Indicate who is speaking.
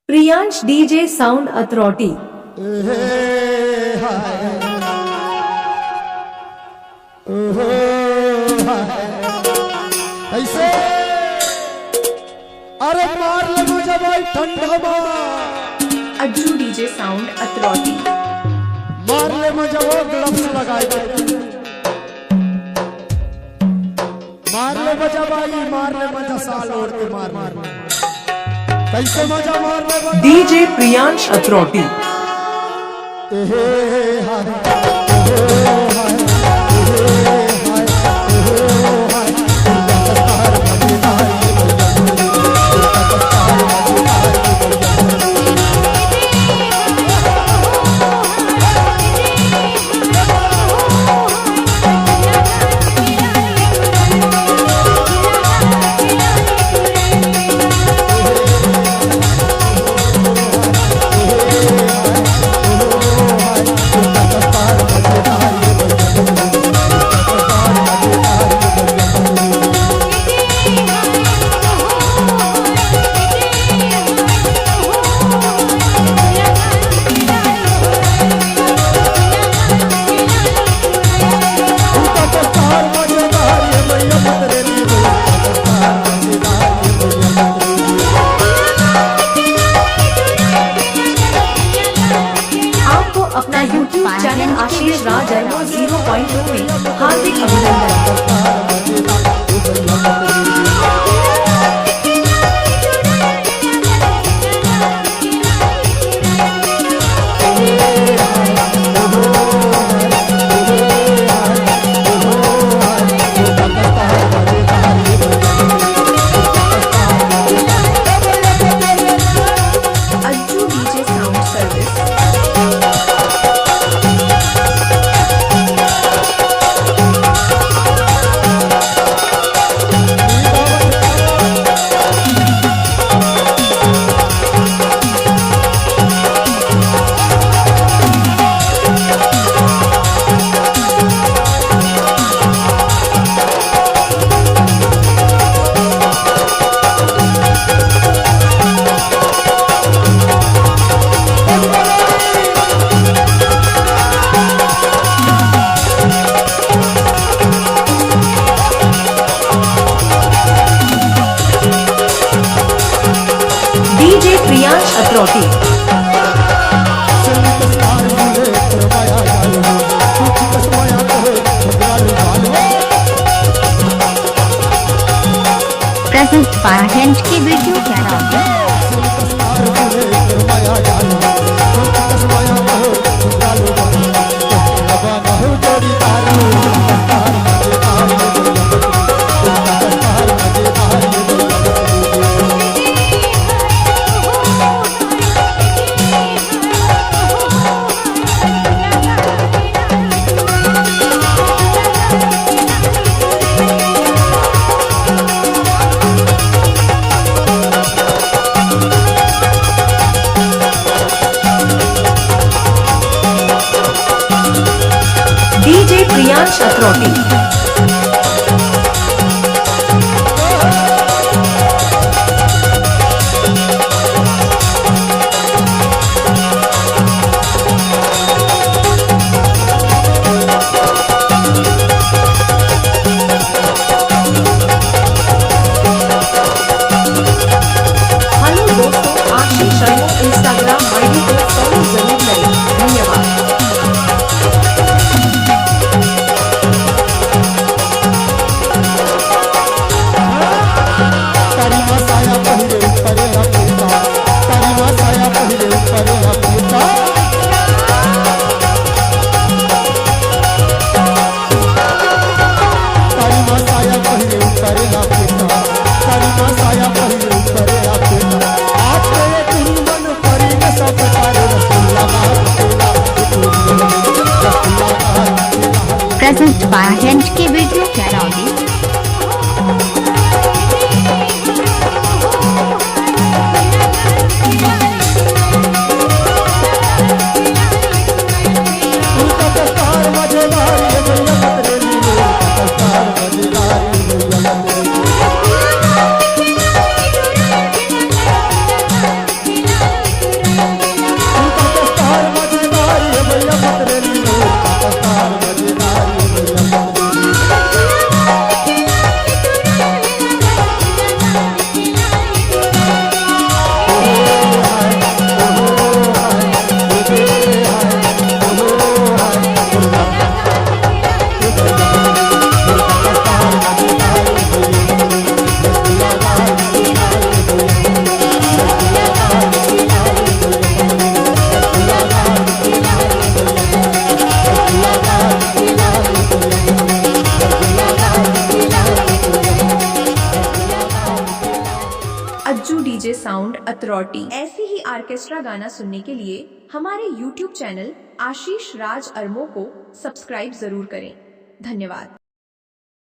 Speaker 1: Priyansh DJ sound authority.
Speaker 2: ऐसे अरे मार ले मुझे भाई ठंडा मार।
Speaker 1: Ajju DJ sound authority.
Speaker 2: मार ले मुझे वो ग्लव्स लगाए। मार ले मजा भाई, मार ले मजा साल ओढ़ के मार। कैसे मजा मार ले
Speaker 1: डीजे प्रियांश अथॉरिटी। अपना यूट्यूब चैनल आशीष राज 0.2 में हार्दिक अभिनंदन। Ajju DJ sound service. DJ Priyansh authority.
Speaker 3: Present fire hand की वीडियो क्या नाम है?
Speaker 1: DJ Priyansh authority. हेलो दोस्तों, आशीष शर्मा इंस्टाग्राम आईडी को फॉलो जरूर करें। धन्यवाद।
Speaker 3: प्रेजेंट फायर हैंड की वीडियो क्या नाम है?
Speaker 4: DJ sound authority. ऐसे ही ऑर्केस्ट्रा गाना सुनने के लिए हमारे YouTube चैनल आशीष राज अरमो को सब्सक्राइब जरूर करें। धन्यवाद।